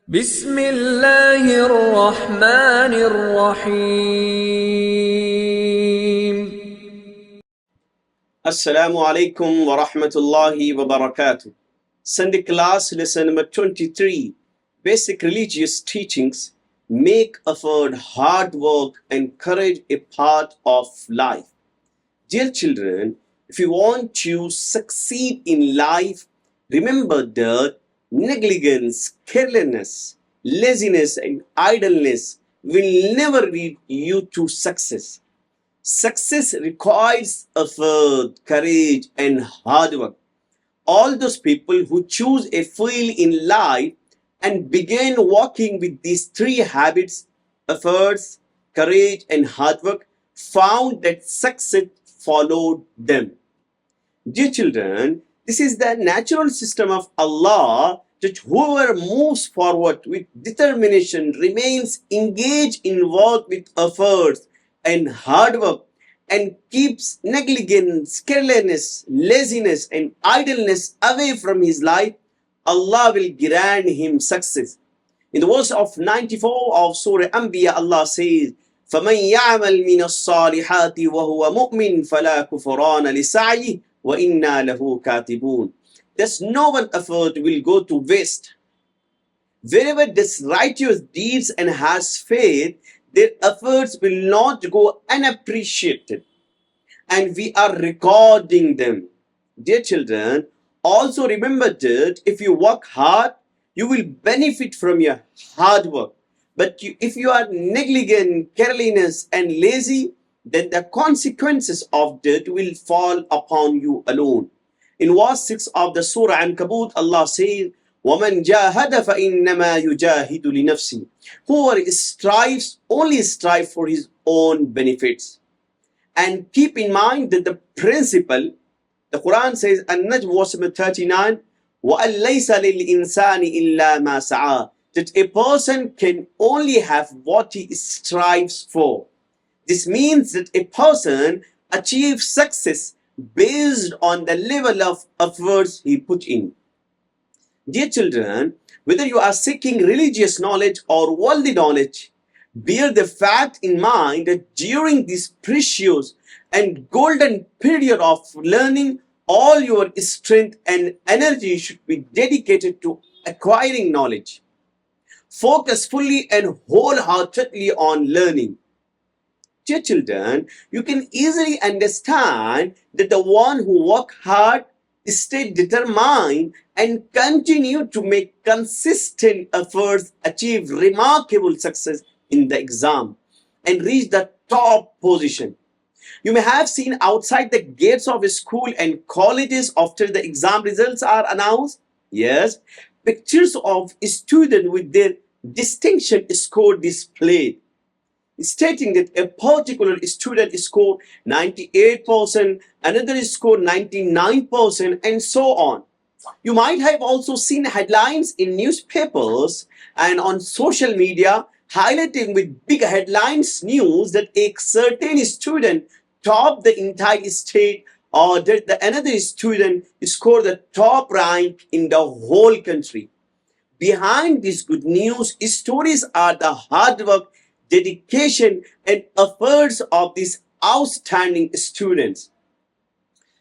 بسم الله الرحمن الرحيم. Assalamu alaikum wa rahmatullahi wa barakatuh. Sunday class lesson number 23. Basic religious teachings make effort, hard work, and courage a part of life. Dear children, if you want to succeed in life, remember that negligence, carelessness, laziness, and idleness will never lead you to success. Success requires effort, courage, and hard work. All those people who choose a field in life and begin working with these three habits, efforts, courage, and hard work, found that success followed them. Dear children, this is the natural system of Allah that whoever moves forward with determination, remains engaged in work with efforts and hard work, and keeps negligence, carelessness, laziness, and idleness away from his life, Allah will grant him success. In the verse of 94 of Surah Anbiya, Allah says, فَمَنْ يَعْمَلْ مِنَ الصَّالِحَاتِ وَهُوَ مُؤْمِنٌ فَلَا كُفْرَانَ لِسَعْيِهِ وَإِنَّا لَهُ كَاتِبُونَ. Thus no one effort will go to waste. Wherever does righteous deeds and has faith, their efforts will not go unappreciated, and we are recording them. Dear children, also remember that if you work hard, you will benefit from your hard work. But if you are negligent, careless, and lazy, then the consequences of that will fall upon you alone. In verse 6 of the Surah Ankabut, Allah says, وَمَنْ جَاهَدَ فَإِنَّمَا يُجَاهِدُ لِنَفْسِهِ. Whoever strives, only strive for his own benefits. And keep in mind that the principle, the Quran says, An-Najm verse number 39, وَأَنْ لَيْسَ لِلْإِنسَانِ إِلَّا مَا سَعَى. That a person can only have what he strives for. This means that a person achieves success based on the level of efforts he put in. Dear children, whether you are seeking religious knowledge or worldly knowledge, bear the fact in mind that during this precious and golden period of learning, all your strength and energy should be dedicated to acquiring knowledge. Focus fully and wholeheartedly on learning. Dear children, you can easily understand that the one who work hard, stay determined, and continue to make consistent efforts achieve remarkable success in the exam and reach the top position. You may have seen outside the gates of a school and colleges after the exam results are announced. Yes, pictures of students with their distinction score displayed, stating that a particular student scored 98%, another scored 99%, and so on. You might have also seen headlines in newspapers and on social media highlighting with big headlines news that a certain student topped the entire state, or that another student scored the top rank in the whole country. Behind this good news stories are the hard work, dedication, and efforts of these outstanding students.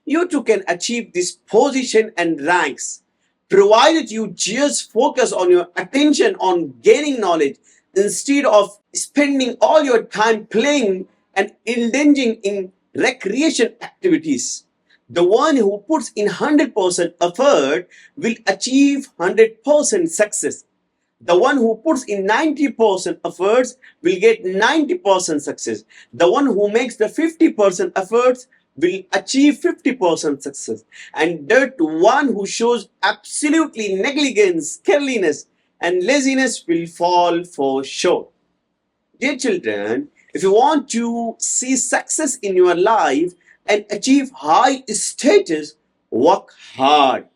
You too can achieve this position and ranks, provided you just focus on your attention on gaining knowledge instead of spending all your time playing and indulging in recreation activities. The one who puts in 100% effort will achieve 100% success. The one who puts in 90% efforts will get 90% success. The one who makes the 50% efforts will achieve 50% success. And that one who shows absolutely negligence, carelessness, and laziness will fall for short. Dear children, if you want to see success in your life and achieve high status, work hard,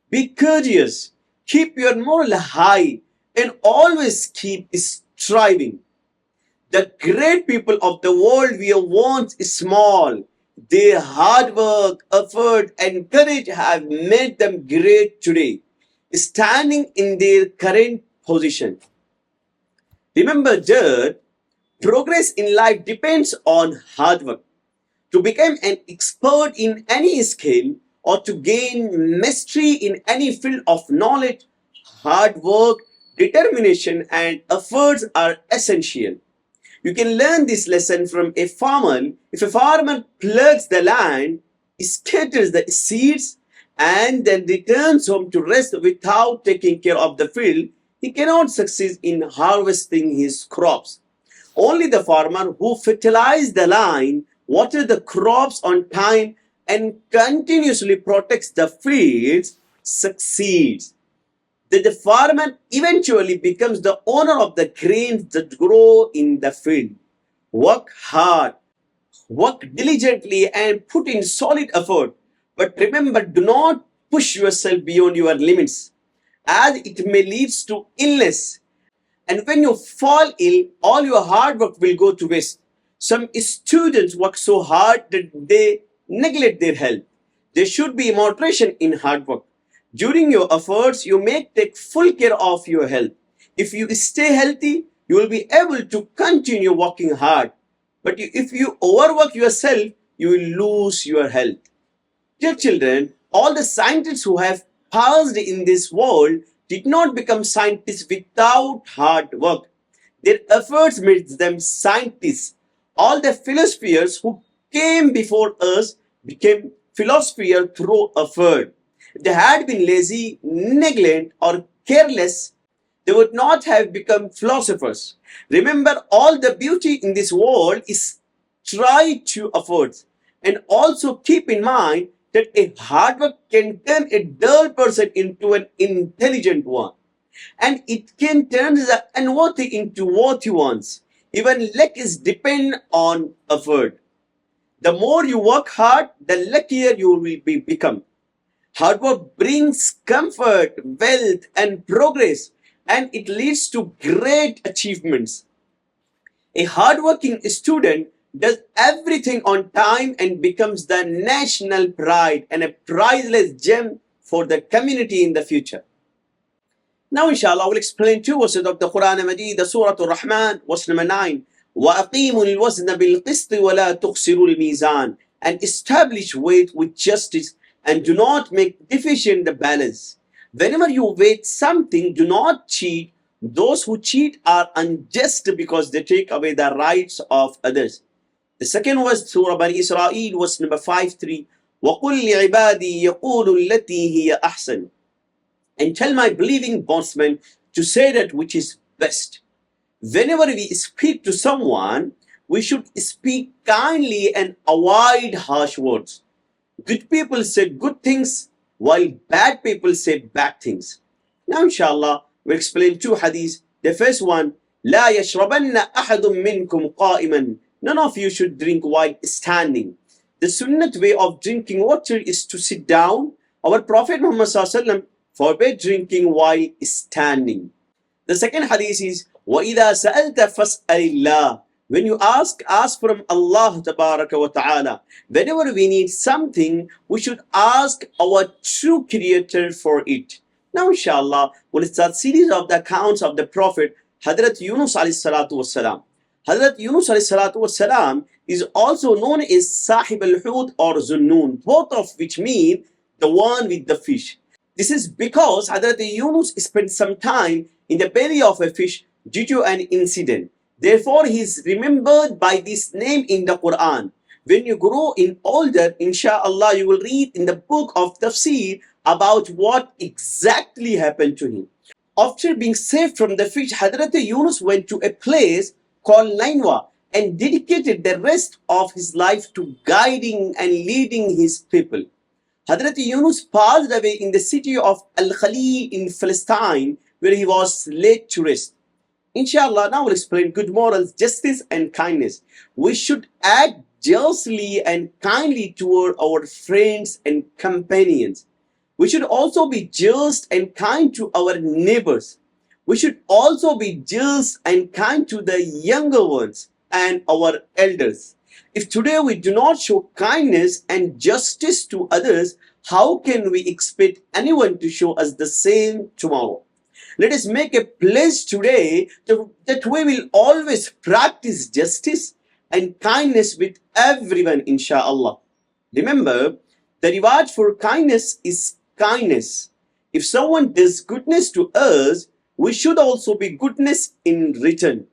be courteous, keep your moral high, and always keep striving. The great people of the world we are once small. Their hard work, effort, and courage have made them great today, standing in their current position. Remember that progress in life depends on hard work. To become an expert in any skill or to gain mastery in any field of knowledge, hard work, determination, and efforts are essential. You can learn this lesson from a farmer. If a farmer ploughs the land, scatters the seeds, and then returns home to rest without taking care of the field, he cannot succeed in harvesting his crops. Only the farmer who fertilizes the land, waters the crops on time, and continuously protects the fields succeeds. That the farmer eventually becomes the owner of the grains that grow in the field. Work hard, work diligently, and put in solid effort. But remember, do not push yourself beyond your limits, as it may lead to illness. And when you fall ill, all your hard work will go to waste. Some students work so hard that they neglect their health. There should be moderation in hard work. During your efforts, you may take full care of your health. If you stay healthy, you will be able to continue working hard. But if you overwork yourself, you will lose your health. Dear children, all the scientists who have passed in this world did not become scientists without hard work. Their efforts made them scientists. All the philosophers who came before us became philosophers through effort. If they had been lazy, negligent, or careless, they would not have become philosophers. Remember, all the beauty in this world is try to efforts. And also keep in mind that a hard work can turn a dull person into an intelligent one. And it can turn the unworthy into worthy ones. Even luck is dependent on effort. The more you work hard, the luckier you will become. Hard work brings comfort, wealth, and progress, and it leads to great achievements. A hardworking student does everything on time and becomes the national pride and a priceless gem for the community in the future. Now, inshallah, I will explain two verses of the Quran Majid, the Surah Al-Rahman, verse number 9. وَأَقِيمُوا الْوَزْنَ بِالْقِسْطِ وَلَا تُخْسِرُوا الْمِيزَانِ, and establish weight with justice and do not make deficient the balance. Whenever you weigh something, do not cheat. Those who cheat are unjust because they take away the rights of others. The second was Surah Bani Israel, was number 5:3. وَقُلْ لِعِبَادِي يَقُولُ الَّتِي هِيَ أَحْسَنُ, and tell my believing bondsmen to say that which is best. Whenever we speak to someone, we should speak kindly and avoid harsh words. Good people say good things, while bad people say bad things. Now, inshallah, we'll explain two hadiths. The first one, لا يشربن أحد منكم قائما. None of you should drink while standing. The sunnat way of drinking water is to sit down. Our Prophet Muhammad ﷺ forbade drinking while standing. The second hadith is, وَإِذَا سَأَلْتَ فَاسْأَلِ اللَّهِ. When you ask from Allah Tabaraka wa Ta'ala. Whenever we need something, we should ask our true Creator for it. Now, inshallah, we'll start series of the accounts of the Prophet Hazrat Yunus alayhi salatu wassalam. Hazrat Yunus alayhi salatu wassalam is also known as Sahib al-Hud or Zunnun, both of which mean the one with the fish. This is because Hazrat Yunus spent some time in the belly of a fish due to an incident. Therefore, he is remembered by this name in the Quran. When you grow in older, inshallah, you will read in the book of Tafsir about what exactly happened to him. After being saved from the fish, Hazrat Yunus went to a place called Nainwa and dedicated the rest of his life to guiding and leading his people. Hazrat Yunus passed away in the city of Al-Khalil in Palestine, where he was laid to rest. Inshallah, now we'll explain good morals, justice, and kindness. We should act justly and kindly toward our friends and companions. We should also be just and kind to our neighbors. We should also be just and kind to the younger ones and our elders. If today we do not show kindness and justice to others, how can we expect anyone to show us the same tomorrow? Let us make a pledge today that we will always practice justice and kindness with everyone, inshallah. Remember, the reward for kindness is kindness. If someone does goodness to us, we should also be goodness in return.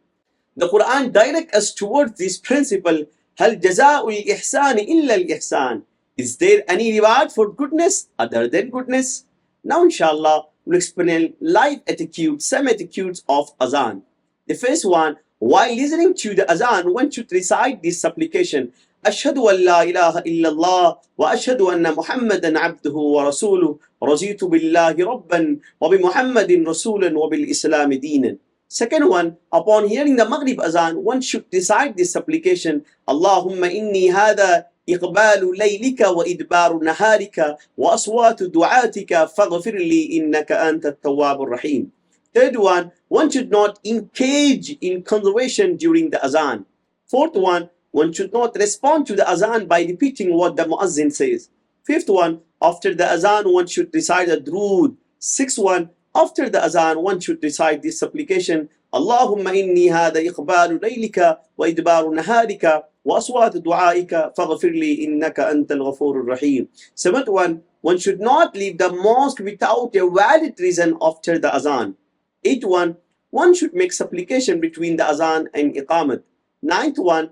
The Quran directs us towards this principle. هل جزاء الإحسان إلا الإحسان. Is there any reward for goodness other than goodness? Now, inshallah, we'll explain life etiquettes, some etiquettes of Azaan. The first one, while listening to the Azaan, one should recite this supplication. أشهد أن لا إله إلا الله وأشهد أن محمدا عبده ورسوله رضيت بالله ربا وبمحمد رسولا وبالإسلام دينا. Second one, upon hearing the Maghrib Azaan, one should recite this supplication. Allahumma inni hada إقبال ليلك وإدبار نهارك وأصوات دعاتك فاغفر لي إنك أنت التواب الرحيم. Third one should not engage in conversation during the Azaan. Fourth one should not respond to the Azaan by repeating what the Muazzin says. Fifth one, after the Azaan, one should recite a Durood. Sixth one, after the Azaan, one should recite this supplication. Allahumma inni hada iqbalu laylika wa idbaru naharika wa aswat du'aika faghfir li innaka antal ghafurur rahim. Seventh one should not leave the mosque without a valid reason after the Azaan. Eighth one should make supplication between the Azaan and Iqamat. Ninth one,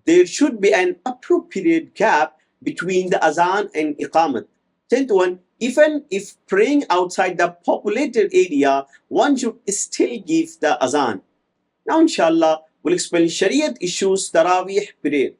there should be an appropriate gap between the Azaan and Iqamat. Tenth one, even if praying outside the populated area, one should still give the Azaan. Now, inshallah, we'll explain Shariat issues Tarawih prayer.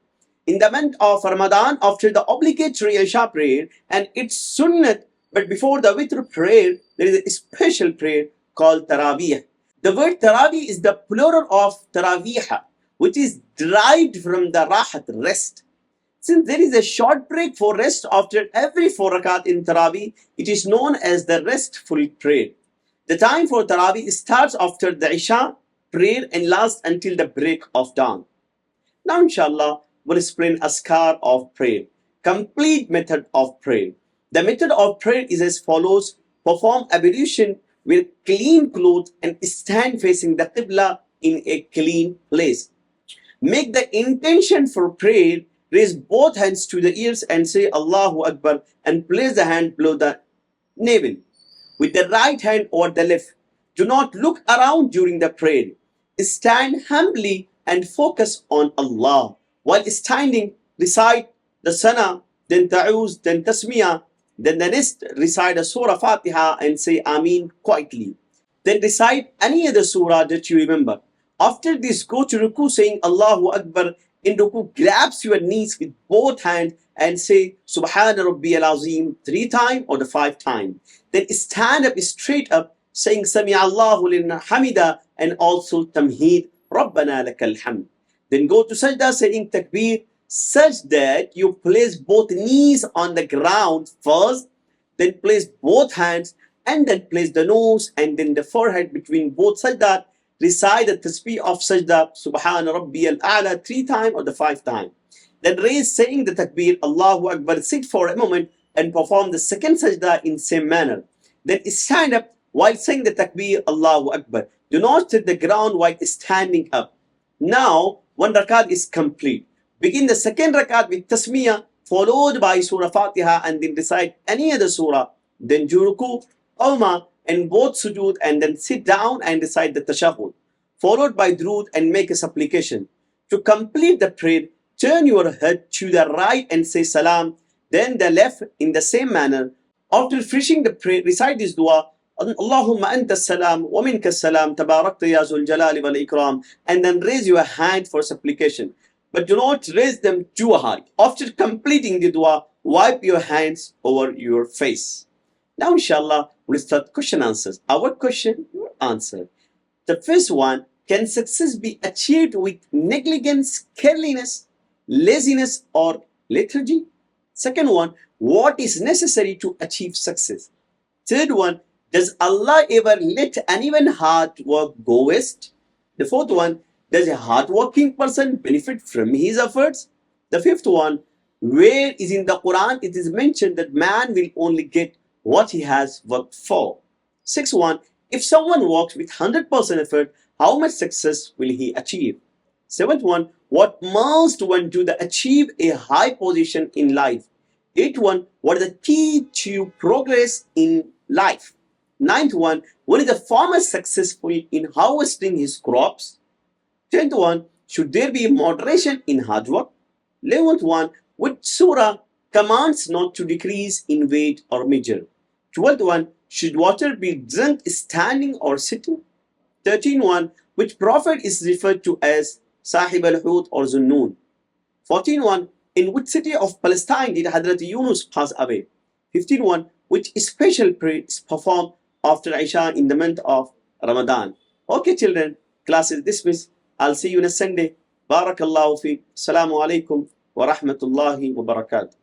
In the month of Ramadan, after the obligatory Isha prayer and its sunnat, but before the Witr prayer, there is a special prayer called Tarawih. The word Tarawih is the plural of Tarawih, which is derived from the Rahat, rest. Since there is a short break for rest after every 4 rakat in Tarawih, it is known as the restful prayer. The time for Tarawih starts after the Isha prayer and lasts until the break of dawn. Now, inshallah, we'll explain Azkar of prayer, complete method of prayer. The method of prayer is as follows. Perform ablution with clean clothes and stand facing the Qibla in a clean place. Make the intention for prayer. Raise both hands to the ears and say Allahu Akbar and place the hand below the navel with the right hand over the left. Do not look around during the prayer. Stand humbly and focus on Allah. While standing, recite the Sana, then Ta'uz, then Tasmiyah, then the next recite a Surah Fatiha and say Ameen quietly. Then recite any other surah that you remember. After this, go to Ruku saying Allahu Akbar. In Ruku, grabs your knees with both hands and say Subhana Rabbiyal Azim 3 times or the 5 times. Then stand up straight up saying Sami Allahu liman hamida and also Tamheed Rabbana lakal hamd. Then go to Sajda saying Takbir such that you place both knees on the ground first, then place both hands and then place the nose and then the forehead between both Sajda. Recite the tasbih of sajda, Subhana Rabbiyal A'la 3 times or the 5 times. Then raise saying the takbir, Allahu Akbar, sit for a moment and perform the second sajda in same manner. Then stand up while saying the takbir, Allahu Akbar. Do not hit the ground while standing up. Now, 1 rakat is complete. Begin the second rakat with tasmiyah, followed by Surah Fatiha and then recite any other surah. Then juruku, qawma, and both sujood and then sit down and recite the tashahhud, followed by durood and make a supplication. To complete the prayer, turn your head to the right and say salam, then the left in the same manner. After finishing the prayer, recite this dua, Allahumma anta salam wa minka salam tabarakta ya zul jalali wal ikram, and then raise your hand for supplication. But do not raise them too high. After completing the dua, wipe your hands over your face. Now, inshallah, we'll start question answers. Our question, your answer. The first one, can success be achieved with negligence, carelessness, laziness, or lethargy? Second one, what is necessary to achieve success? Third one, does Allah ever let anyone hard work go waste? The fourth one, does a hardworking person benefit from his efforts? The fifth one, where is in the Quran it is mentioned that man will only get what he has worked for? Sixth one, If someone works with 100% effort, how much success will he achieve? Seventh one, what must one do to achieve a high position in life? Eighth one, what is the key to progress in life? Ninth one, when is the farmer successful in harvesting his crops? 10th one, should there be moderation in hard work? 11th one, which surah commands not to decrease in weight or measure? 12th one, should water be drunk standing or sitting? 13th one, which prophet is referred to as Sahib al-Hut or Zunnun? 14th one, in which city of Palestine did Hazrat Yunus pass away? 15th one, which special prayer is performed after Isha in the month of Ramadan? Okay children, class is dismissed. I'll see you next Sunday. Barakallahu fi. Assalamu alaikum wa rahmatullahi wa barakatuh.